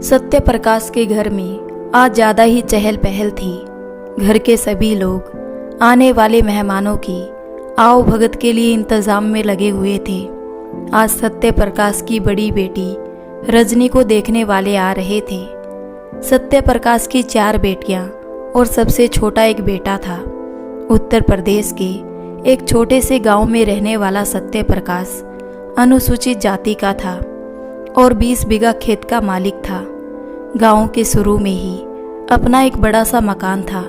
सत्य प्रकाश के घर में आज ज़्यादा ही चहल पहल थी। घर के सभी लोग आने वाले मेहमानों की आओ भगत के लिए इंतज़ाम में लगे हुए थे। आज सत्य प्रकाश की बड़ी बेटी रजनी को देखने वाले आ रहे थे। सत्य प्रकाश की 4 बेटियां और सबसे छोटा एक बेटा था। उत्तर प्रदेश के एक छोटे से गांव में रहने वाला सत्य प्रकाश अनुसूचित जाति का था और 20 बीघा खेत का मालिक था। गांव के शुरू में ही अपना एक बड़ा सा मकान था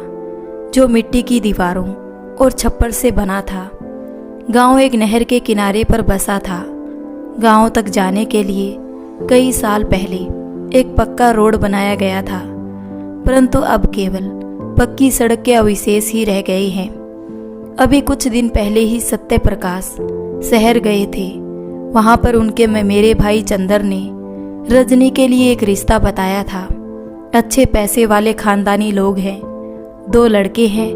जो मिट्टी की दीवारों और छप्पर से बना था। गांव एक नहर के किनारे पर बसा था। गांव तक जाने के लिए कई साल पहले एक पक्का रोड बनाया गया था, परंतु अब केवल पक्की सड़क के अवशेष ही रह गए हैं। अभी कुछ दिन पहले ही सत्य प्रकाश शहर गए थे। वहां पर उनके मेरे भाई चंदर ने रजनी के लिए एक रिश्ता बताया था। अच्छे पैसे वाले खानदानी लोग हैं। 2 लड़के हैं,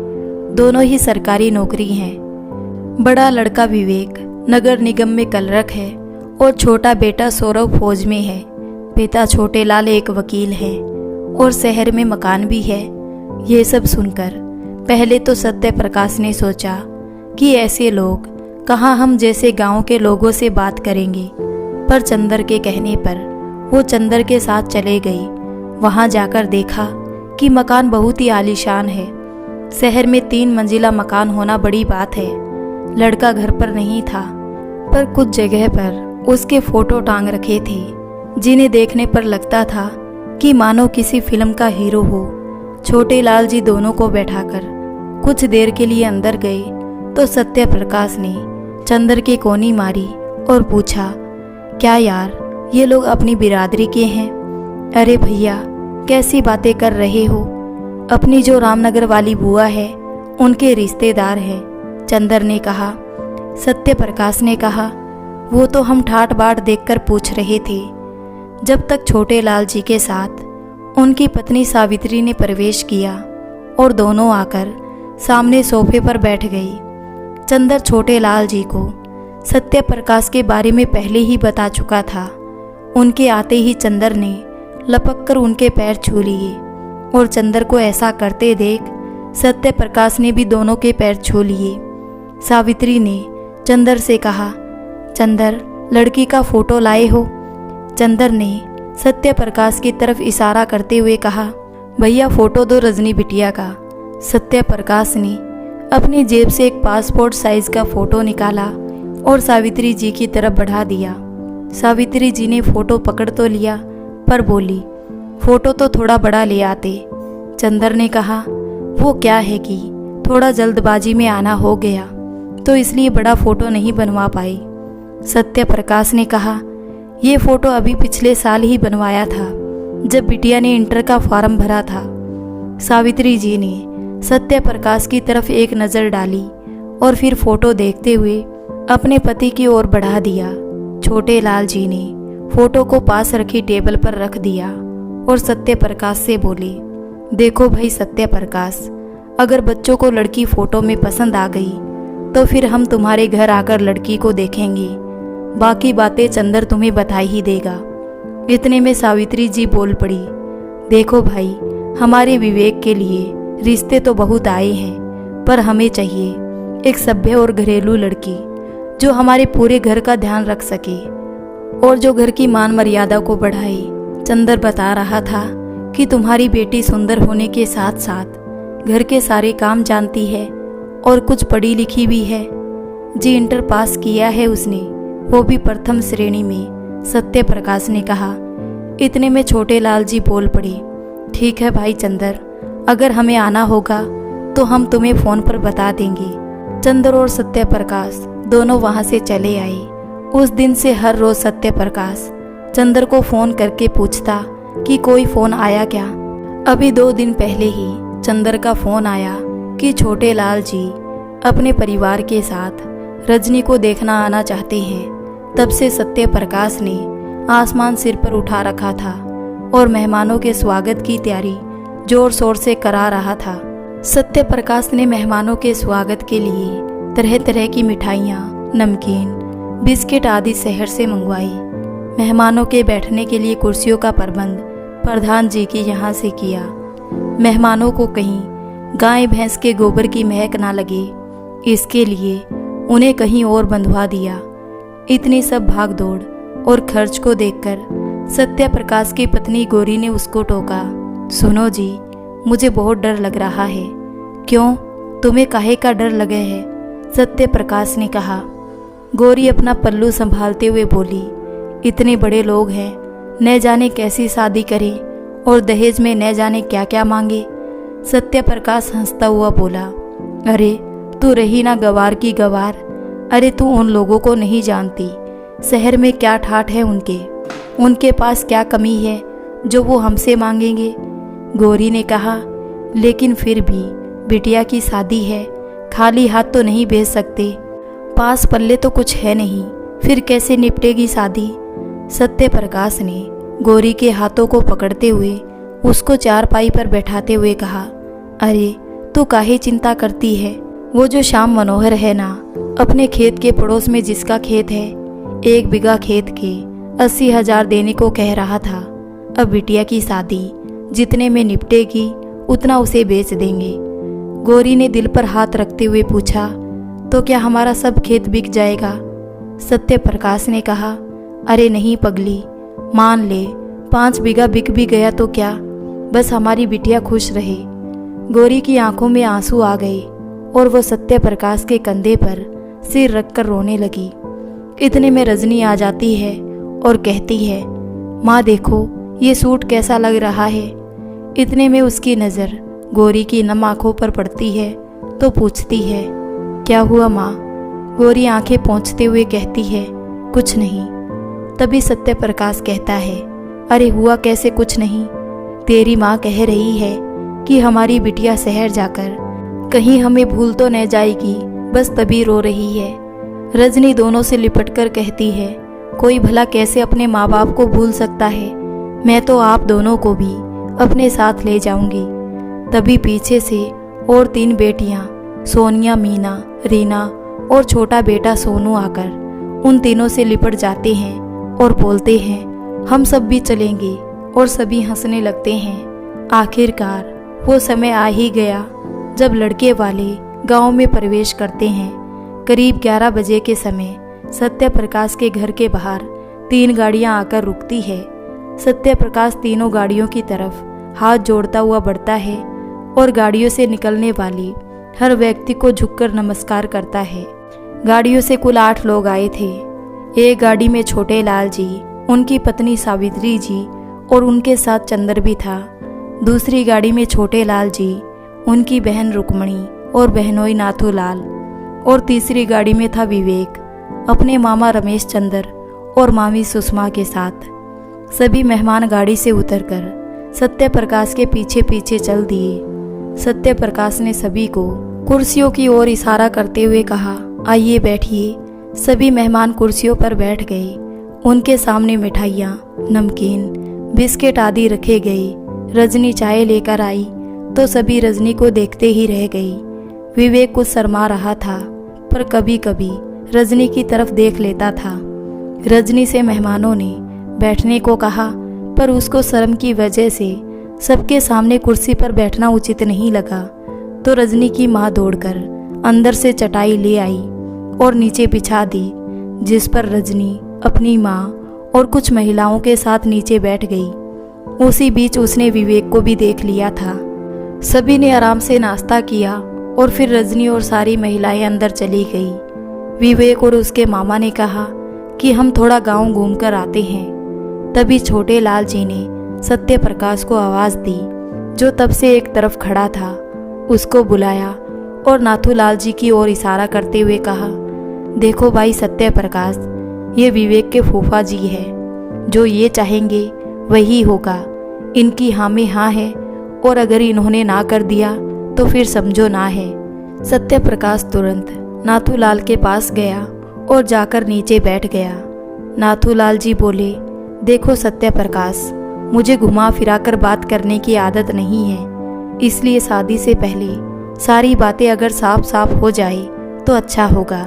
दोनों ही सरकारी नौकरी हैं। बड़ा लड़का विवेक नगर निगम में क्लर्क है और छोटा बेटा सौरभ फौज में है। पिता छोटे लाल एक वकील है और शहर में मकान भी है। ये सब सुनकर पहले तो सत्य प्रकाश ने सोचा कि ऐसे लोग कहाँ हम जैसे गांव के लोगों से बात करेंगे, पर चंदर के कहने पर वो चंदर के साथ चले गई। वहां जाकर देखा कि मकान बहुत ही आलीशान है। शहर में 3 मंजिला मकान होना बड़ी बात है। लड़का घर पर नहीं था, पर कुछ जगह पर उसके फोटो टांग रखे थे, जिन्हें देखने पर लगता था कि मानो किसी फिल्म का हीरो हो। छोटे लाल जी दोनों को बैठाकर कुछ देर के लिए अंदर गए तो सत्य प्रकाश ने चंदर की कोनी मारी और पूछा, क्या यार ये लोग अपनी बिरादरी के हैं? अरे भैया कैसी बातें कर रहे हो? अपनी जो रामनगर वाली बुआ है उनके रिश्तेदार हैं, चंदर ने कहा। सत्य प्रकाश ने कहा, वो तो हम ठाट बाट देखकर पूछ रहे थे। जब तक छोटे लाल जी के साथ उनकी पत्नी सावित्री ने प्रवेश किया और दोनों आकर सामने सोफे पर बैठ गई। चंदर छोटे लाल जी को सत्य प्रकाश के बारे में पहले ही बता चुका था। उनके आते ही चंदर ने लपक कर उनके पैर छू लिए और चंदर को ऐसा करते देख सत्य प्रकाश ने भी दोनों के पैर छू लिए। सावित्री ने चंदर से कहा, चंदर लड़की का फोटो लाए हो? चंदर ने सत्य प्रकाश की तरफ इशारा करते हुए कहा, भैया फोटो दो रजनी बिटिया का। सत्य प्रकाश ने अपनी जेब से एक पासपोर्ट साइज का फोटो निकाला और सावित्री जी की तरफ बढ़ा दिया। सावित्री जी ने फोटो पकड़ तो लिया, पर बोली, फोटो तो थोड़ा बड़ा ले आते। चंदर ने कहा, वो क्या है कि थोड़ा जल्दबाजी में आना हो गया तो इसलिए बड़ा फोटो नहीं बनवा पाई। सत्य प्रकाश ने कहा, ये फोटो अभी पिछले साल ही बनवाया था जब बिटिया ने इंटर का फॉर्म भरा था। सावित्री जी ने सत्य प्रकाश की तरफ एक नज़र डाली और फिर फोटो देखते हुए अपने पति की ओर बढ़ा दिया। छोटे लाल जी ने फोटो को पास रखी टेबल पर रख दिया और सत्य प्रकाश से बोले, देखो भाई सत्य प्रकाश, अगर बच्चों को लड़की फोटो में पसंद आ गई तो फिर हम तुम्हारे घर आकर लड़की को देखेंगे। बाकी बातें चंदर तुम्हें बता ही देगा। इतने में सावित्री जी बोल पड़ी, देखो भाई, हमारे विवेक के लिए रिश्ते तो बहुत आए हैं, पर हमें चाहिए एक सभ्य और घरेलू लड़की जो हमारे पूरे घर का ध्यान रख सके और जो घर की मान मर्यादा को बढ़ाए। चंदर बता रहा था कि तुम्हारी बेटी सुंदर होने के साथ साथ घर के सारे काम जानती है और कुछ पढ़ी लिखी भी है। जी इंटर पास किया है उसने, वो भी प्रथम श्रेणी में, सत्य प्रकाश ने कहा। इतने में छोटे लाल जी बोल पड़े, ठीक है भाई चंदर, अगर हमें आना होगा तो हम तुम्हें फ़ोन पर बता देंगे। चंदर और सत्य प्रकाश दोनों वहां से चले आए। उस दिन से हर रोज सत्य प्रकाश चंदर को फ़ोन करके पूछता कि कोई फ़ोन आया क्या। अभी 2 दिन पहले ही चंदर का फ़ोन आया कि छोटे लाल जी अपने परिवार के साथ रजनी को देखना आना चाहते हैं। तब से सत्य प्रकाश ने आसमान सिर पर उठा रखा था और मेहमानों के स्वागत की तैयारी जोर शोर से करा रहा था। सत्य प्रकाश ने मेहमानों के स्वागत के लिए तरह तरह की मिठाइयाँ, नमकीन, बिस्किट आदि शहर से मंगवाई। मेहमानों के बैठने के लिए कुर्सियों का प्रबंध प्रधान जी की यहाँ से किया। मेहमानों को कहीं गाय भैंस के गोबर की महक ना लगे, इसके लिए उन्हें कहीं और बंधवा दिया। इतनी सब भाग दौड़ और खर्च को देखकर सत्य प्रकाश की पत्नी गौरी ने उसको टोका। सुनो जी, मुझे बहुत डर लग रहा है। क्यों, तुम्हें काहे का डर लगे है? सत्य प्रकाश ने कहा। गौरी अपना पल्लू संभालते हुए बोली, इतने बड़े लोग हैं, न जाने कैसी शादी करें और दहेज में न जाने क्या क्या मांगे। सत्य प्रकाश हंसता हुआ बोला, अरे तू रही ना गवार की गवार। अरे तू उन लोगों को नहीं जानती, शहर में क्या ठाठ है उनके पास क्या कमी है जो वो हमसे मांगेंगे। गौरी ने कहा, लेकिन फिर भी बिटिया की शादी है, खाली हाथ तो नहीं भेज सकते। पास पल्ले तो कुछ है नहीं, फिर कैसे निपटेगी शादी? सत्य प्रकाश ने गौरी के हाथों को पकड़ते हुए उसको चारपाई पर बैठाते हुए कहा, अरे तू काहे चिंता करती है? वो जो श्याम मनोहर है ना, अपने खेत के पड़ोस में जिसका खेत है, 1 बीघा खेत के 80,000 देने को कह रहा था। अब बिटिया की शादी जितने में निपटेगी उतना उसे बेच देंगे। गौरी ने दिल पर हाथ रखते हुए पूछा, तो क्या हमारा सब खेत बिक जाएगा? सत्य प्रकाश ने कहा, अरे नहीं पगली, मान ले 5 बीघा बिक भी गया तो क्या, बस हमारी बिटिया खुश रहे। गौरी की आंखों में आंसू आ गए और वो सत्य प्रकाश के कंधे पर सिर रखकर रोने लगी। इतने में रजनी आ जाती है और कहती है, माँ देखो ये सूट कैसा लग रहा है। इतने में उसकी नज़र गौरी की नम आंखों पर पड़ती है तो पूछती है, क्या हुआ माँ? गौरी आंखें पोंछते हुए कहती है, कुछ नहीं। तभी सत्य प्रकाश कहता है, अरे हुआ कैसे कुछ नहीं? तेरी माँ कह रही है कि हमारी बिटिया शहर जाकर कहीं हमें भूल तो न जाएगी, बस तभी रो रही है। रजनी दोनों से लिपट कर कहती है, कोई भला कैसे अपने माँ बाप को भूल सकता है? मैं तो आप दोनों को भी अपने साथ ले जाऊंगी। तभी पीछे से और 3 बेटियां सोनिया, मीना, रीना और छोटा बेटा सोनू आकर उन तीनों से लिपट जाते हैं और बोलते हैं, हम सब भी चलेंगे, और सभी हंसने लगते हैं। आखिरकार वो समय आ ही गया जब लड़के वाले गांव में प्रवेश करते हैं। करीब 11 बजे के समय सत्य प्रकाश के घर के बाहर 3 गाड़ियां आकर रुकती है। सत्य प्रकाश तीनों गाड़ियों की तरफ हाथ जोड़ता हुआ बढ़ता है और गाड़ियों से निकलने वाली हर व्यक्ति को झुककर नमस्कार करता है। गाड़ियों से कुल 8 लोग आए थे। एक गाड़ी में छोटे लाल जी, उनकी पत्नी सावित्री जी और उनके साथ चंद्र भी था। दूसरी गाड़ी में छोटे लाल जी, उनकी बहन रुक्मणी और बहनोई नाथूलाल, और तीसरी गाड़ी में था विवेक अपने मामा रमेश चंद्र और मामी सुषमा के साथ। सभी मेहमान गाड़ी से उतरकर सत्य प्रकाश के पीछे पीछे चल दिए। सत्य प्रकाश ने सभी को कुर्सियों की ओर इशारा करते हुए कहा, आइए बैठिए। सभी मेहमान कुर्सियों पर बैठ गए। उनके सामने मिठाइयाँ, नमकीन, बिस्किट आदि रखे गए। रजनी चाय लेकर आई तो सभी रजनी को देखते ही रह गई। विवेक कुछ शर्मा रहा था, पर कभी कभी रजनी की तरफ देख लेता था। रजनी से मेहमानों ने बैठने को कहा, पर उसको शर्म की वजह से सबके सामने कुर्सी पर बैठना उचित नहीं लगा। तो रजनी की माँ दौड़कर अंदर से चटाई ले आई और नीचे बिछा दी, जिस पर रजनी अपनी माँ और कुछ महिलाओं के साथ नीचे बैठ गई। उसी बीच उसने विवेक को भी देख लिया था। सभी ने आराम से नाश्ता किया और फिर रजनी और सारी महिलाएं अंदर चली गई। विवेक और उसके मामा ने कहा कि हम थोड़ा गांव घूमकर आते हैं। तभी छोटे लाल जी ने सत्य प्रकाश को आवाज़ दी, जो तब से एक तरफ खड़ा था। उसको बुलाया और नाथूलाल जी की ओर इशारा करते हुए कहा, देखो भाई सत्य प्रकाश, ये विवेक के फूफा जी है। जो ये चाहेंगे वही होगा। इनकी हाँ में हाँ है, और अगर इन्होंने ना कर दिया तो फिर समझो ना है। सत्य प्रकाश तुरंत नाथूलाल के पास गया और जाकर नीचे बैठ गया। नाथूलाल जी बोले, देखो सत्य प्रकाश, मुझे घुमा फिराकर बात करने की आदत नहीं है, इसलिए शादी से पहले सारी बातें अगर साफ साफ हो जाए तो अच्छा होगा।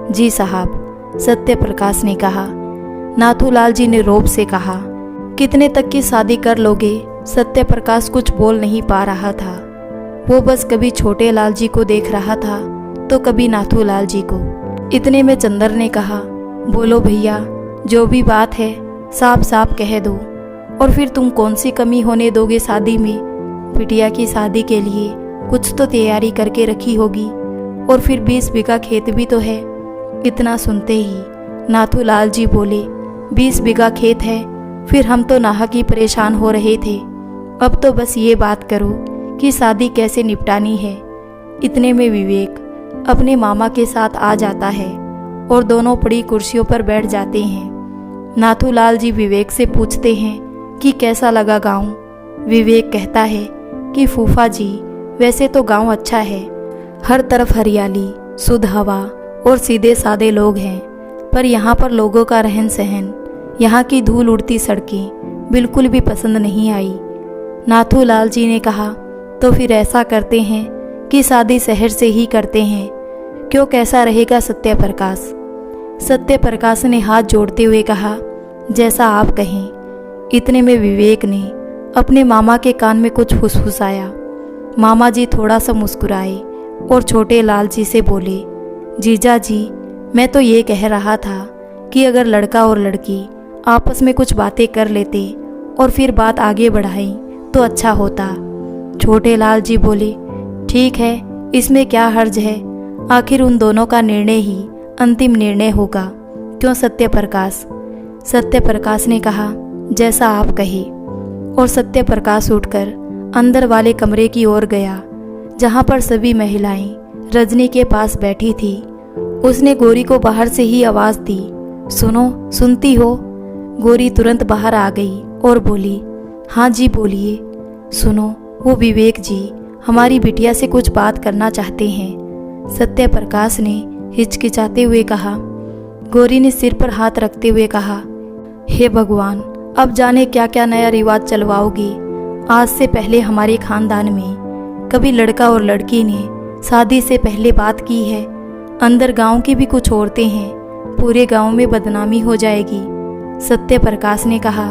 जी साहब, सत्य प्रकाश ने कहा। नाथूलाल जी ने रोब से कहा, कितने तक की शादी कर लोगे? सत्य प्रकाश कुछ बोल नहीं पा रहा था। वो बस कभी छोटे लाल जी को देख रहा था तो कभी नाथूलाल जी को। इतने में चंदर ने कहा, बोलो भैया, जो भी बात है साफ साफ कह दो। और फिर तुम कौन सी कमी होने दोगे शादी में? बिटिया की शादी के लिए कुछ तो तैयारी करके रखी होगी, और फिर 20 बीघा खेत भी तो है। इतना सुनते ही नाथूलाल जी बोले, 20 बीघा खेत है? फिर हम तो नाहक ही परेशान हो रहे थे। अब तो बस ये बात करो कि शादी कैसे निपटानी है। इतने में विवेक अपने मामा के साथ आ जाता है और दोनों बड़ी कुर्सियों पर बैठ जाते हैं। नाथूलाल जी विवेक से पूछते हैं कि कैसा लगा गांव। विवेक कहता है कि फूफा जी, वैसे तो गांव अच्छा है, हर तरफ हरियाली, शुद्ध हवा और सीधे सादे लोग हैं, पर यहाँ पर लोगों का रहन सहन, यहाँ की धूल उड़ती सड़कें बिल्कुल भी पसंद नहीं आई। नाथूलाल जी ने कहा, तो फिर ऐसा करते हैं कि शादी शहर से ही करते हैं, क्यों, कैसा रहेगा सत्य प्रकाश? सत्य प्रकाश ने हाथ जोड़ते हुए कहा, जैसा आप कहें। इतने में विवेक ने अपने मामा के कान में कुछ फुसफुसाया। मामा जी थोड़ा सा मुस्कुराए और छोटे लाल जी से बोले, जीजा जी, मैं तो ये कह रहा था कि अगर लड़का और लड़की आपस में कुछ बातें कर लेते और फिर बात आगे बढ़ाई तो अच्छा होता। छोटे लाल जी बोले, ठीक है, इसमें क्या हर्ज है, आखिर उन दोनों का निर्णय ही अंतिम निर्णय होगा, क्यों सत्य प्रकाश? सत्य प्रकाश ने कहा, जैसा आप कहे। और सत्य प्रकाश उठकर अंदर वाले कमरे की ओर गया जहाँ पर सभी महिलाएं रजनी के पास बैठी थी। उसने गोरी को बाहर से ही आवाज़ दी, सुनो, सुनती हो? गोरी तुरंत बाहर आ गई और बोली, हाँ जी बोलिए। सुनो, वो विवेक जी हमारी बिटिया से कुछ बात करना चाहते हैं, सत्य प्रकाश ने हिचकिचाते हुए कहा। गोरी ने सिर पर हाथ रखते हुए कहा, हे भगवान, अब जाने क्या क्या नया रिवाज चलवाओगी। आज से पहले हमारे खानदान में कभी लड़का और लड़की ने शादी से पहले बात की है? अंदर गांव की भी कुछ औरतें हैं, पूरे गांव में बदनामी हो जाएगी। सत्य प्रकाश ने कहा,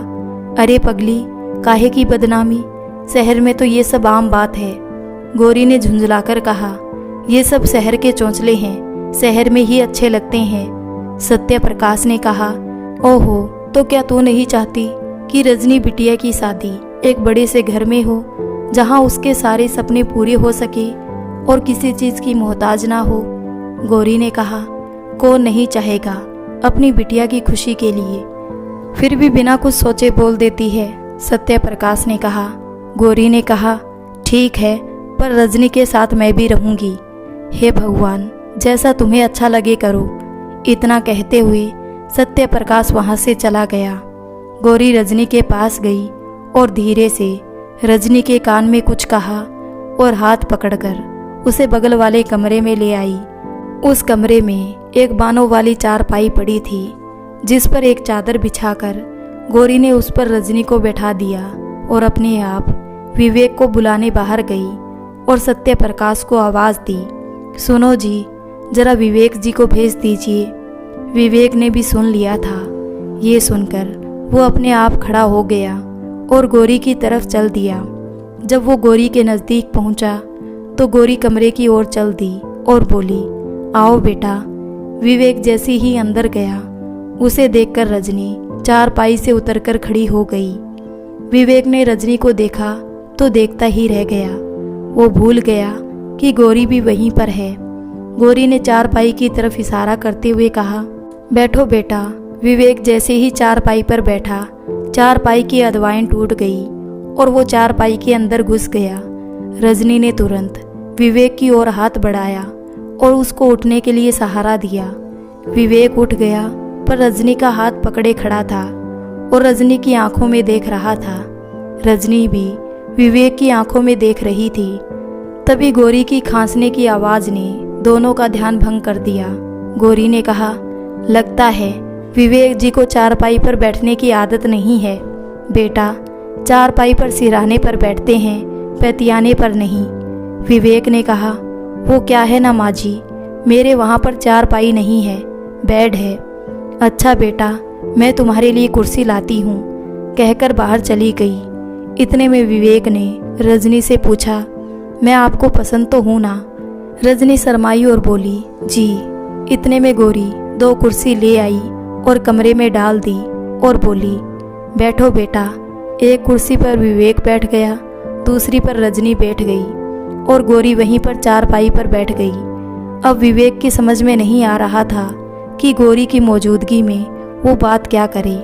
अरे पगली, काहे की बदनामी? शहर में तो ये सब आम बात है। गोरी ने झुंझलाकर कहा, ये सब शहर के चोंचले हैं, शहर में ही अच्छे लगते हैं। सत्य प्रकाश ने कहा, ओहो, तो क्या तू नहीं चाहती कि रजनी बिटिया की शादी एक बड़े से घर में हो, जहां उसके सारे सपने पूरे हो सके और किसी चीज़ की मोहताज ना हो? गोरी ने कहा, कौन नहीं चाहेगा अपनी बिटिया की खुशी के लिए, फिर भी बिना कुछ सोचे बोल देती है, सत्य प्रकाश ने कहा। गोरी ने कहा, ठीक है, पर रजनी के साथ मैं भी रहूंगी। हे भगवान, जैसा तुम्हें अच्छा लगे करो। इतना कहते हुए सत्य प्रकाश वहां से चला गया। गोरी रजनी के पास गई और धीरे से रजनी के कान में कुछ कहा और हाथ पकड़कर उसे बगल वाले कमरे में ले आई। उस कमरे में एक बानों वाली चारपाई पड़ी थी, जिस पर एक चादर बिछाकर गोरी ने उस पर रजनी को बैठा दिया और अपने आप विवेक को बुलाने बाहर गई और सत्य प्रकाश को आवाज़ दी, सुनो जी, जरा विवेक जी को भेज दीजिए। विवेक ने भी सुन लिया था। ये सुनकर वो अपने आप खड़ा हो गया और गोरी की तरफ चल दिया। जब वो गोरी के नज़दीक पहुंचा तो गोरी कमरे की ओर चल दी और बोली, आओ बेटा। विवेक जैसे ही अंदर गया, उसे देखकर रजनी चारपाई से उतरकर खड़ी हो गई। विवेक ने रजनी को देखा तो देखता ही रह गया। वो भूल गया कि गोरी भी वहीं पर है। गोरी ने चारपाई की तरफ इशारा करते हुए कहा, बैठो बेटा। विवेक जैसे ही चारपाई पर बैठा, चारपाई की अदवाएं टूट गई और वो चारपाई के अंदर घुस गया। रजनी ने तुरंत विवेक की ओर हाथ बढ़ाया और उसको उठने के लिए सहारा दिया। विवेक उठ गया, पर रजनी का हाथ पकड़े खड़ा था और रजनी की आंखों में देख रहा था। रजनी भी विवेक की आंखों में देख रही थी। तभी गोरी की खांसने की आवाज़ ने दोनों का ध्यान भंग कर दिया। गोरी ने कहा, लगता है विवेक जी को चारपाई पर बैठने की आदत नहीं है। बेटा, चारपाई पर सिरहाने पर बैठते हैं, पैतियाने पर नहीं। विवेक ने कहा, वो क्या है ना माँ जी, मेरे वहाँ पर चारपाई नहीं है, बेड है। अच्छा बेटा, मैं तुम्हारे लिए कुर्सी लाती हूँ। कहकर बाहर चली गई। इतने में विवेक ने रजनी से पूछा, मैं आपको पसंद तो हूँ ना? रजनी शर्माई और बोली, जी। इतने में गौरी 2 कुर्सी ले आई और कमरे में डाल दी और बोली, बैठो बेटा। एक कुर्सी पर विवेक बैठ गया, दूसरी पर रजनी बैठ गई और गौरी वहीं पर चारपाई पर बैठ गई। अब विवेक की समझ में नहीं आ रहा था कि गौरी की मौजूदगी में वो बात क्या करे,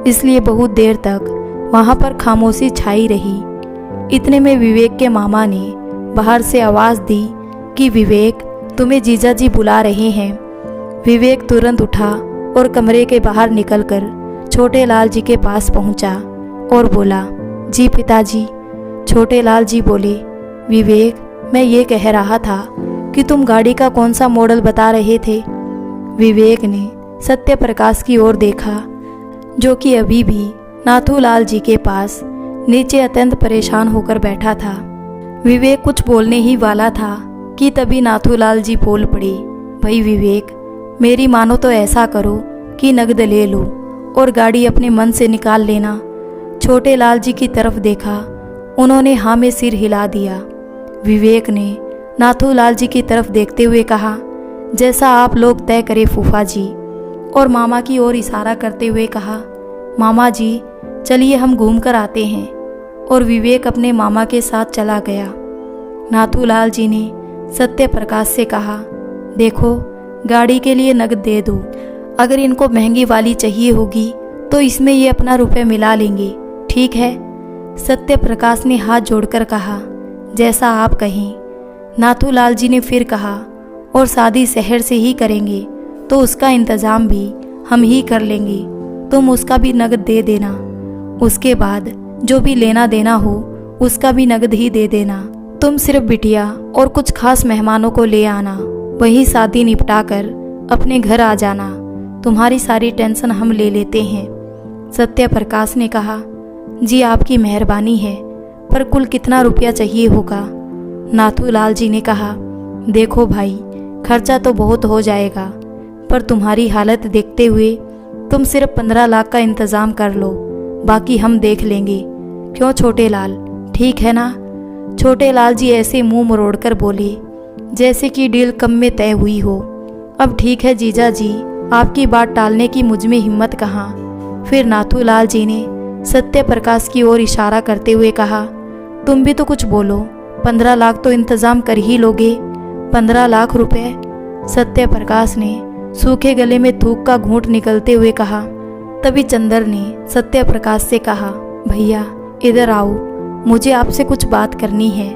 इसलिए बहुत देर तक वहाँ पर खामोशी छाई रही। इतने में विवेक के मामा ने बाहर से आवाज़ दी कि विवेक, तुम्हें जीजा जी बुला रहे हैं। विवेक तुरंत उठा और कमरे के बाहर निकलकर छोटे लाल जी के पास पहुंचा और बोला, जी पिताजी। छोटे लाल जी बोले, विवेक, मैं ये कह रहा था कि तुम गाड़ी का कौन सा मॉडल बता रहे थे? विवेक ने सत्य प्रकाश की ओर देखा, जो कि अभी भी नाथूलाल जी के पास नीचे अत्यंत परेशान होकर बैठा था। विवेक कुछ बोलने ही वाला था कि तभी नाथूलाल जी बोल पड़े, भाई विवेक, मेरी मानो तो ऐसा करो कि नगद ले लो और गाड़ी अपने मन से निकाल लेना। छोटे लाल जी की तरफ देखा, उन्होंने हाँ में सिर हिला दिया। विवेक ने नाथूलाल जी की तरफ देखते हुए कहा, जैसा आप लोग तय करें फूफा जी, और मामा की ओर इशारा करते हुए कहा, मामा जी चलिए हम घूम कर आते हैं। और विवेक अपने मामा के साथ चला गया। नाथूलाल जी ने सत्य प्रकाश से कहा, देखो गाड़ी के लिए नगद दे दो, अगर इनको महंगी वाली चाहिए होगी तो इसमें ये अपना रुपए मिला लेंगे, ठीक है? सत्य प्रकाश ने हाथ जोड़कर कहा, जैसा आप कहें। नाथूलाल जी ने फिर कहा, और शादी शहर से ही करेंगे तो उसका इंतज़ाम भी हम ही कर लेंगे, तुम उसका भी नगद दे देना। उसके बाद जो भी लेना देना हो उसका भी नगद ही दे देना। तुम सिर्फ बिटिया और कुछ खास मेहमानों को ले आना, वही शादी निपटा कर अपने घर आ जाना। तुम्हारी सारी टेंशन हम ले लेते हैं। सत्य प्रकाश ने कहा, जी आपकी मेहरबानी है, पर कुल कितना रुपया चाहिए होगा? नाथूलाल जी ने कहा, देखो भाई, खर्चा तो बहुत हो जाएगा, पर तुम्हारी हालत देखते हुए तुम सिर्फ 15 लाख का इंतज़ाम कर लो, बाकी हम देख लेंगे। क्यों छोटे लाल, ठीक है ना? छोटे लाल जी ऐसे मुंह मरोड़कर बोले जैसे कि डील कम में तय हुई हो। अब ठीक है जीजा जी, आपकी बात टालने की मुझ में हिम्मत कहाँ। फिर नाथूलाल जी ने सत्य प्रकाश की ओर इशारा करते हुए कहा, तुम भी तो कुछ बोलो, 15 लाख तो इंतज़ाम कर ही लोगे? 15 लाख रुपए? सत्य प्रकाश ने सूखे गले में थूक का घूंट निकलते हुए कहा। तभी चंदर ने सत्य प्रकाश से कहा, भैया इधर आओ, मुझे आपसे कुछ बात करनी है।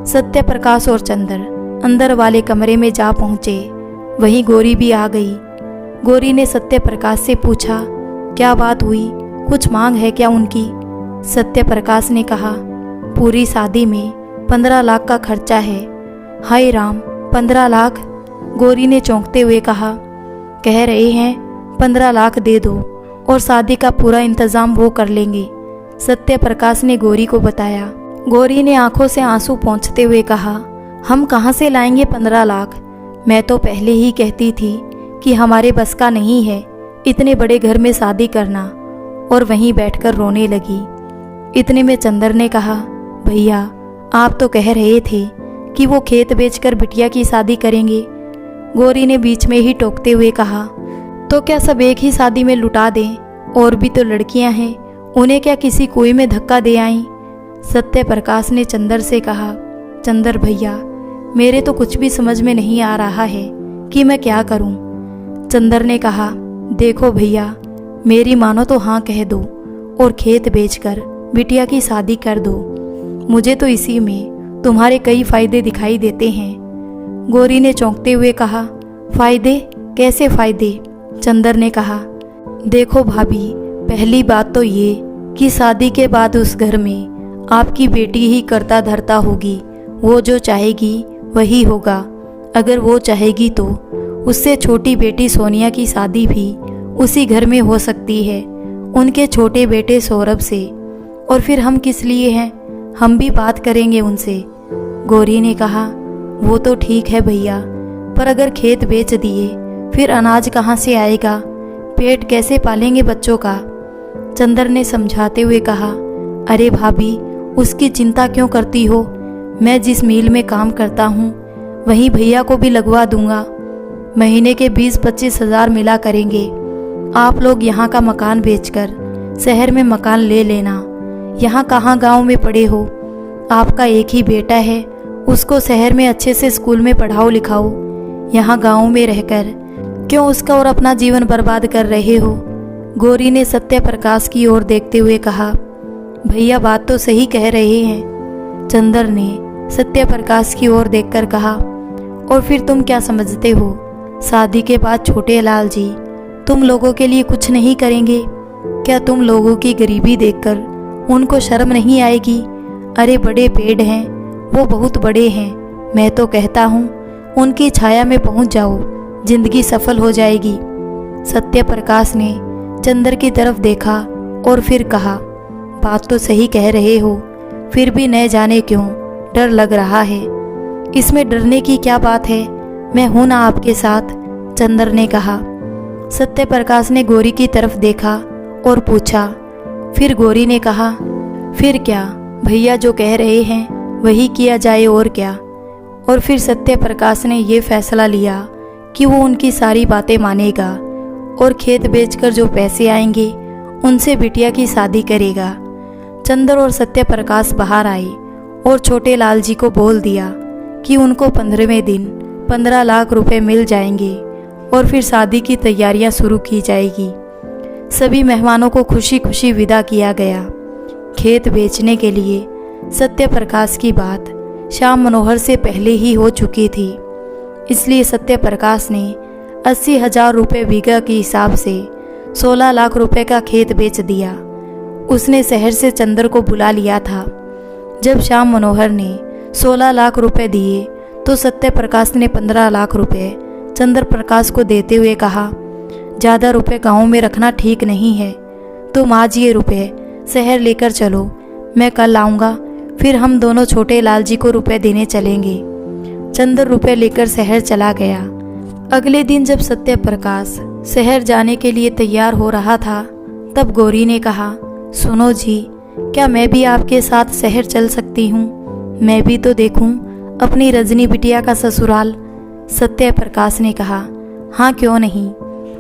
सत्य प्रकाश और चंदर अंदर वाले कमरे में जा पहुँचे। वहीं गौरी भी आ गई। गौरी ने सत्य प्रकाश से पूछा, क्या बात हुई, कुछ मांग है क्या उनकी? सत्य प्रकाश ने कहा, पूरी शादी में 15 लाख का खर्चा है। हाय राम, 15 लाख? गौरी ने चौंकते हुए कहा, कह रहे हैं 15 लाख दे दो और शादी का पूरा इंतज़ाम वो कर लेंगे। सत्य प्रकाश ने गौरी को बताया। गौरी ने आंखों से आंसू पोंछते हुए कहा, हम कहाँ से लाएंगे 15 लाख? मैं तो पहले ही कहती थी कि हमारे बस का नहीं है इतने बड़े घर में शादी करना, और वहीं बैठकर रोने लगी। इतने में चंदर ने कहा, भैया आप तो कह रहे थे कि वो खेत बेचकर बिटिया की शादी करेंगे। गौरी ने बीच में ही टोकते हुए कहा, तो क्या सब एक ही शादी में लुटा दें? और भी तो लड़कियां हैं, उन्हें क्या किसी कुएं में धक्का दे आईं? सत्य प्रकाश ने चंदर से कहा, चंदर भैया मेरे तो कुछ भी समझ में नहीं आ रहा है कि मैं क्या करूं। चंदर ने कहा, देखो भैया मेरी मानो तो हाँ कह दो और खेत बेचकर बिटिया की शादी कर दो। मुझे तो इसी में तुम्हारे कई फायदे दिखाई देते हैं। गौरी ने चौंकते हुए कहा, फायदे? कैसे फायदे? चंदर ने कहा, देखो भाभी, पहली बात तो ये कि शादी के बाद उस घर में आपकी बेटी ही करता धरता होगी। वो जो चाहेगी वही होगा। अगर वो चाहेगी तो उससे छोटी बेटी सोनिया की शादी भी उसी घर में हो सकती है, उनके छोटे बेटे सौरभ से। और फिर हम किस लिए हैं? हम भी बात करेंगे उनसे। गौरी ने कहा, वो तो ठीक है भैया, पर अगर खेत बेच दिए फिर अनाज कहाँ से आएगा? पेट कैसे पालेंगे बच्चों का? चंदर ने समझाते हुए कहा, अरे भाभी, उसकी चिंता क्यों करती हो? मैं जिस मिल में काम करता हूँ वहीं भैया को भी लगवा दूंगा। महीने के 20-25 हज़ार मिला करेंगे। आप लोग यहाँ का मकान बेचकर शहर में मकान ले लेना। यहाँ कहाँ गांव में पड़े हो? आपका एक ही बेटा है, उसको शहर में अच्छे से स्कूल में पढ़ाओ लिखाओ। यहाँ गांव में रहकर क्यों उसका और अपना जीवन बर्बाद कर रहे हो? गौरी ने सत्य प्रकाश की ओर देखते हुए कहा, भैया बात तो सही कह रहे हैं। चंदर ने सत्य प्रकाश की ओर देखकर कहा, और फिर तुम क्या समझते हो? शादी के बाद छोटे लाल जी तुम लोगों के लिए कुछ नहीं करेंगे? क्या तुम लोगों की गरीबी देखकर उनको शर्म नहीं आएगी? अरे बड़े पेड़ हैं, वो बहुत बड़े हैं। मैं तो कहता हूँ उनकी छाया में पहुँच जाओ, जिंदगी सफल हो जाएगी। सत्य प्रकाश ने चंदर की तरफ देखा और फिर कहा, बात तो सही कह रहे हो, फिर भी न जाने क्यों डर लग रहा है। इसमें डरने की क्या बात है, मैं हूं ना आपके साथ, चंदर ने कहा। सत्य प्रकाश ने गौरी की तरफ देखा और पूछा। फिर गौरी ने कहा, फिर क्या, भैया जो कह रहे हैं वही किया जाए और क्या। और फिर सत्य प्रकाश ने ये फैसला लिया कि वो उनकी सारी बातें मानेगा और खेत बेचकर जो पैसे आएंगे उनसे बिटिया की शादी करेगा। चंदर और सत्य प्रकाश बाहर आए और छोटे लाल जी को बोल दिया कि उनको 15वें दिन 15 लाख रुपए मिल जाएंगे और फिर शादी की तैयारियां शुरू की जाएगी। सभी मेहमानों को खुशी खुशी विदा किया गया। खेत बेचने के लिए सत्य प्रकाश की बात श्याम मनोहर से पहले ही हो चुकी थी, इसलिए सत्य प्रकाश ने 80,000 रुपये बीघा के हिसाब से 16 लाख रुपए का खेत बेच दिया। उसने शहर से चंदर को बुला लिया था। जब श्याम मनोहर ने 16 लाख रुपए दिए तो सत्य प्रकाश ने 15 लाख रुपए चंद्र प्रकाश को देते हुए कहा, ज़्यादा रुपए गांव में रखना ठीक नहीं है, तुम आज ये रुपए शहर लेकर चलो, मैं कल आऊँगा, फिर हम दोनों छोटे लाल जी को रुपए देने चलेंगे। चंद्र रुपए लेकर शहर चला गया। अगले दिन जब सत्य प्रकाश शहर जाने के लिए तैयार हो रहा था तब गौरी ने कहा, सुनो जी, क्या मैं भी आपके साथ शहर चल सकती हूँ? मैं भी तो देखूँ अपनी रजनी बिटिया का ससुराल। सत्य प्रकाश ने कहा, हाँ क्यों नहीं।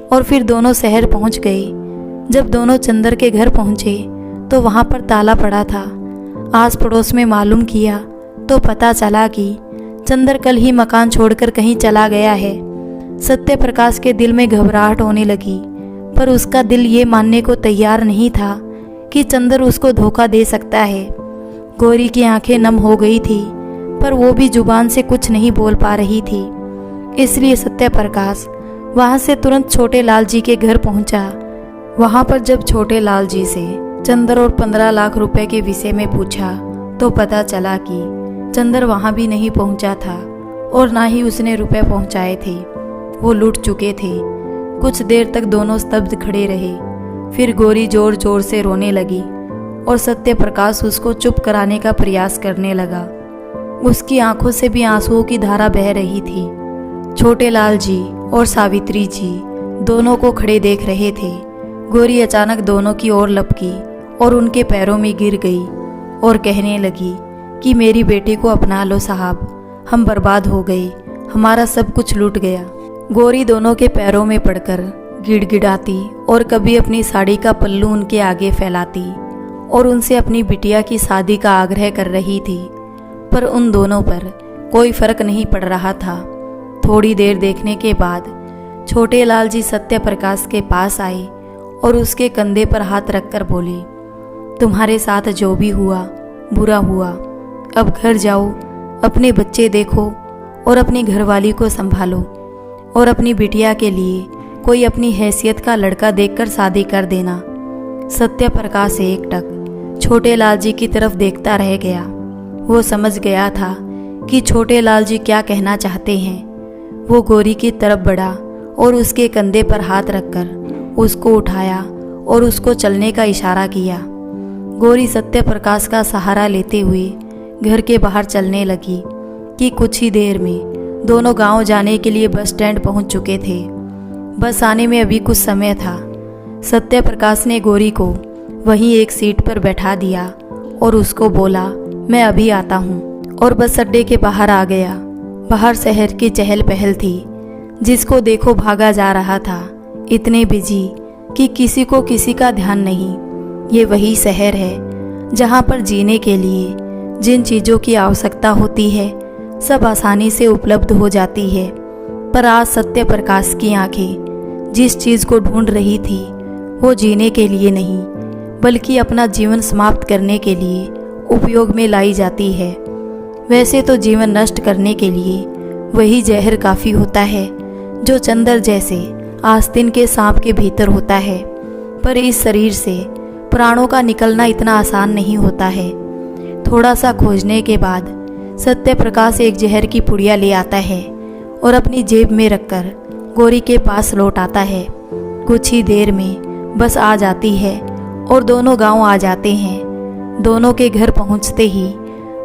और फिर दोनों शहर पहुँच गए। जब दोनों चंदर के घर पहुँचे तो वहाँ पर ताला पड़ा था। आस पड़ोस में मालूम किया तो पता चला कि चंदर कल ही मकान छोड़कर कहीं चला गया है। सत्य प्रकाश के दिल में घबराहट होने लगी, पर उसका दिल ये मानने को तैयार नहीं था कि चंदर उसको धोखा दे सकता है। गौरी की आंखें नम हो गई थी, पर वो भी जुबान से कुछ नहीं बोल पा रही थी। इसलिए सत्य प्रकाश वहाँ से तुरंत छोटे लाल जी के घर पहुँचा। वहाँ पर जब छोटे लाल जी से चंदर और 15 लाख रुपए के विषय में पूछा तो पता चला कि चंदर वहाँ भी नहीं पहुँचा था और ना ही उसने रुपए पहुँचाए थे। वो लूट चुके थे। कुछ देर तक दोनों स्तब्ध खड़े रहे। फिर गौरी जोर जोर से रोने लगी और सत्य प्रकाश उसको चुप कराने का प्रयास करने लगा। उसकी आंखों से भी आंसुओं की धारा बह रही थी। छोटे लाल जी और सावित्री जी दोनों को खड़े देख रहे थे। गौरी अचानक दोनों की ओर लपकी और उनके पैरों में गिर गई और कहने लगी कि मेरी बेटी को अपना लो साहब, हम बर्बाद हो गए, हमारा सब कुछ लूट गया। गौरी दोनों के पैरों में पड़कर गिड़गिड़ाती और कभी अपनी साड़ी का पल्लू उनके आगे फैलाती और उनसे अपनी बिटिया की शादी का आग्रह कर रही थी, पर उन दोनों पर कोई फर्क नहीं पड़ रहा था। थोड़ी देर देखने के बाद छोटे लाल जी सत्य प्रकाश के पास आए और उसके कंधे पर हाथ रखकर बोले, तुम्हारे साथ जो भी हुआ बुरा हुआ, अब घर जाओ, अपने बच्चे देखो और अपनी घरवाली को संभालो और अपनी बिटिया के लिए कोई अपनी हैसियत का लड़का देखकर शादी कर देना। सत्य प्रकाश एकटक छोटे लाल जी की तरफ देखता रह गया। वो समझ गया था कि छोटे लाल जी क्या कहना चाहते हैं। वो गौरी की तरफ बढ़ा और उसके कंधे पर हाथ रखकर उसको उठाया और उसको चलने का इशारा किया। गौरी सत्य प्रकाश का सहारा लेते हुए घर के बाहर चलने लगी कि कुछ ही देर में दोनों गांव जाने के लिए बस स्टैंड पहुंच चुके थे। बस आने में अभी कुछ समय था। सत्य प्रकाश ने गौरी को वहीं एक सीट पर बैठा दिया और उसको बोला, मैं अभी आता हूँ, और बस अड्डे के बाहर आ गया। बाहर शहर की चहल पहल थी, जिसको देखो भागा जा रहा था, इतने बिजी कि किसी को किसी का ध्यान नहीं। ये वही शहर है जहाँ पर जीने के लिए जिन चीज़ों की आवश्यकता होती है सब आसानी से उपलब्ध हो जाती है। पर आज सत्य प्रकाश की आंखें जिस चीज़ को ढूंढ रही थी वो जीने के लिए नहीं बल्कि अपना जीवन समाप्त करने के लिए उपयोग में लाई जाती है। वैसे तो जीवन नष्ट करने के लिए वही जहर काफ़ी होता है जो चंदर जैसे आस्तीन के सांप के भीतर होता है, पर इस शरीर से प्राणों का निकलना इतना आसान नहीं होता है। थोड़ा सा खोजने के बाद सत्य प्रकाश एक जहर की पुड़िया ले आता है और अपनी जेब में रखकर गौरी के पास लौट आता है। कुछ ही देर में बस आ जाती है और दोनों गांव आ जाते हैं। दोनों के घर पहुंचते ही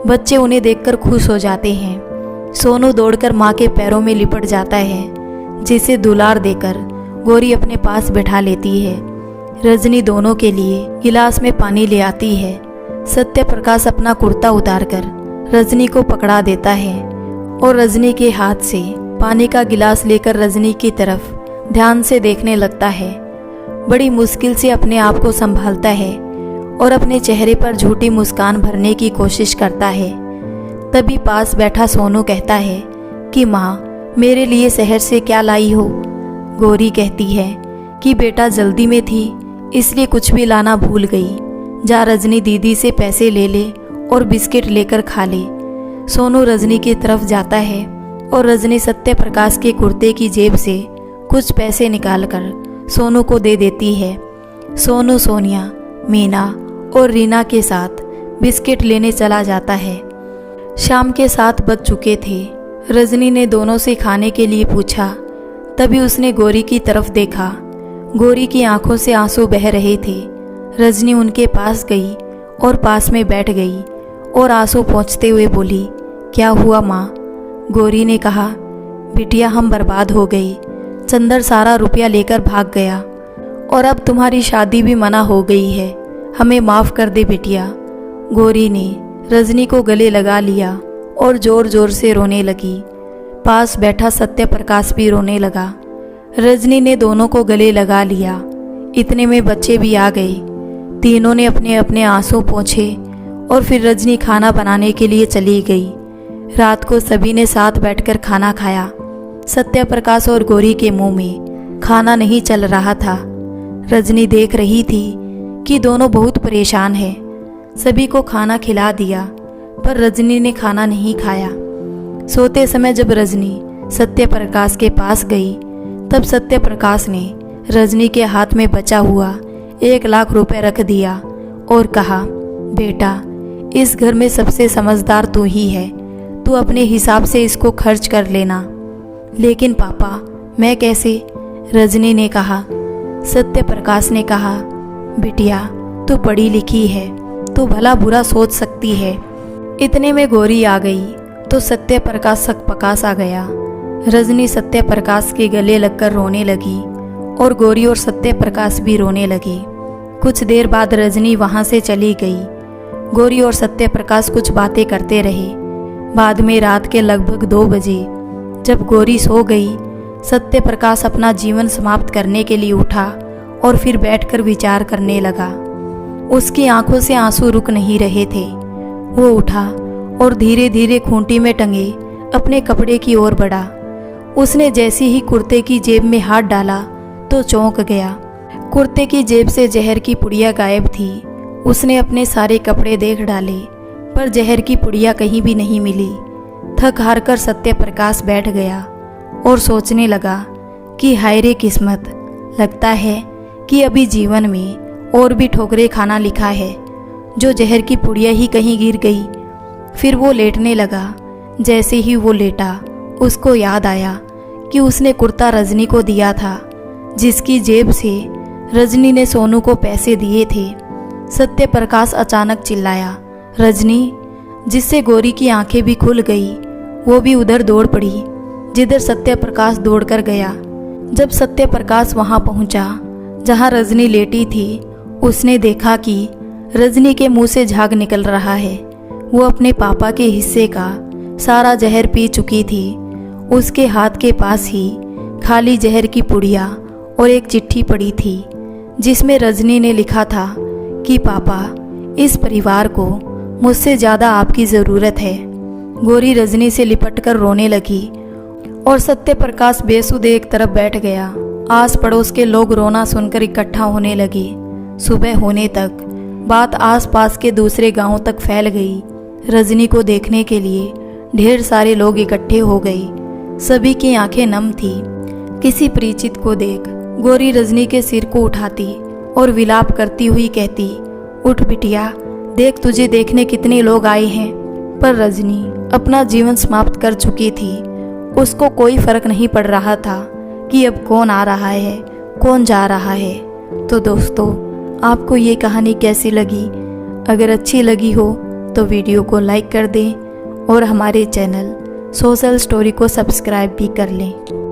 बच्चे उन्हें देखकर खुश हो जाते हैं। सोनू दौड़कर माँ के पैरों में लिपट जाता है, जिसे दुलार देकर गौरी अपने पास बैठा लेती है। रजनी दोनों के लिए गिलास में पानी ले आती है। सत्य प्रकाश अपना कुर्ता उतारकर रजनी को पकड़ा देता है और रजनी के हाथ से पानी का गिलास लेकर रजनी की तरफ ध्यान से देखने लगता है। बड़ी मुश्किल से अपने आप को संभालता है और अपने चेहरे पर झूठी मुस्कान भरने की कोशिश करता है। तभी पास बैठा सोनू कहता है कि माँ, मेरे लिए शहर से क्या लाई हो? गौरी कहती है कि बेटा जल्दी में थी इसलिए कुछ भी लाना भूल गई। जा रजनी दीदी से पैसे ले ले और बिस्किट लेकर खा ले। सोनू रजनी की तरफ जाता है और रजनी सत्य प्रकाश के कुर्ते की जेब से कुछ पैसे निकालकर सोनू को दे देती है। सोनू सोनिया, मीना और रीना के साथ बिस्किट लेने चला जाता है। शाम के 7 बज चुके थे। रजनी ने दोनों से खाने के लिए पूछा, तभी उसने गौरी की तरफ देखा। गौरी की आंखों से आंसू बह रहे थे। रजनी उनके पास गई और पास में बैठ गई और आंसू पोंछते हुए बोली, क्या हुआ माँ? गौरी ने कहा, बिटिया हम बर्बाद हो गए। चंदर सारा रुपया लेकर भाग गया और अब तुम्हारी शादी भी मना हो गई है। हमें माफ़ कर दे बिटिया। गौरी ने रजनी को गले लगा लिया और ज़ोर ज़ोर से रोने लगी। पास बैठा सत्य प्रकाश भी रोने लगा। रजनी ने दोनों को गले लगा लिया। इतने में बच्चे भी आ गए। तीनों ने अपने अपने आंसू पोंछे और फिर रजनी खाना बनाने के लिए चली गई। रात को सभी ने साथ बैठकर खाना खाया। सत्य प्रकाश और गौरी के मुंह में खाना नहीं चल रहा था। रजनी देख रही थी कि दोनों बहुत परेशान हैं। सभी को खाना खिला दिया पर रजनी ने खाना नहीं खाया। सोते समय जब रजनी सत्य प्रकाश के पास गई तब सत्य प्रकाश ने रजनी के हाथ में बचा हुआ 1 लाख रुपए रख दिया और कहा, बेटा इस घर में सबसे समझदार तू ही है, तू अपने हिसाब से इसको खर्च कर लेना। लेकिन पापा मैं कैसे? रजनी ने कहा। सत्य प्रकाश ने कहा, बिटिया तू पढ़ी लिखी है, तू भला बुरा सोच सकती है। इतने में गौरी आ गई तो सत्य प्रकाश सकपकास आ गया। रजनी सत्य प्रकाश के गले लगकर रोने लगी और गौरी और सत्य प्रकाश भी रोने लगे। कुछ देर बाद रजनी वहाँ से चली गई। गौरी और सत्य प्रकाश कुछ बातें करते रहे। बाद में रात के लगभग 2 बजे जब गौरी सो गई, सत्य प्रकाश अपना जीवन समाप्त करने के लिए उठा और फिर बैठकर विचार करने लगा। उसकी आंखों से आंसू रुक नहीं रहे थे। वो उठा और धीरे धीरे खूंटी में टंगे अपने कपड़े की ओर बढ़ा। उसने जैसे ही कुर्ते की जेब में हाथ डाला तो चौंक गया। कुर्ते की जेब से जहर की पुड़िया गायब थी। उसने अपने सारे कपड़े देख डाले पर जहर की पुड़िया कहीं भी नहीं मिली। थक हार कर सत्य प्रकाश बैठ गया और सोचने लगा कि हाय रे किस्मत, लगता है कि अभी जीवन में और भी ठोकरे खाना लिखा है। जो जहर की पुड़िया ही कहीं गिर गई। फिर वो लेटने लगा। जैसे ही वो लेटा उसको याद आया कि उसने कुर्ता रजनी को दिया था, जिसकी जेब से रजनी ने सोनू को पैसे दिए थे। सत्य प्रकाश अचानक चिल्लाया, रजनी! जिससे गौरी की आंखें भी खुल गई। वो भी उधर दौड़ पड़ी जिधर सत्य प्रकाश दौड़कर गया। जब सत्य प्रकाश वहां पहुंचा जहां रजनी लेटी थी उसने देखा कि रजनी के मुंह से झाग निकल रहा है। वो अपने पापा के हिस्से का सारा जहर पी चुकी थी। उसके हाथ के पास ही खाली जहर की पुड़िया और एक चिट्ठी पड़ी थी जिसमें रजनी ने लिखा था कि पापा, इस परिवार को मुझसे ज़्यादा आपकी ज़रूरत है। गौरी रजनी से लिपटकर रोने लगी और सत्यप्रकाश बेसुधे एक तरफ बैठ गया। आस पड़ोस के लोग रोना सुनकर इकट्ठा होने लगे। सुबह होने तक बात आसपास के दूसरे गांवों तक फैल गई। रजनी को देखने के लिए ढेर सारे लोग इकट्ठे हो गए। सभी की आंखें नम थी। किसी परिचित को देख गौरी रजनी के सिर को उठाती और विलाप करती हुई कहती, उठ बिटिया, देख तुझे देखने कितने लोग आए हैं। पर रजनी अपना जीवन समाप्त कर चुकी थी। उसको कोई फर्क नहीं पड़ रहा था कि अब कौन आ रहा है, कौन जा रहा है। तो दोस्तों, आपको ये कहानी कैसी लगी? अगर अच्छी लगी हो तो वीडियो को लाइक कर दें और हमारे चैनल सोशल स्टोरी को सब्सक्राइब भी कर लें।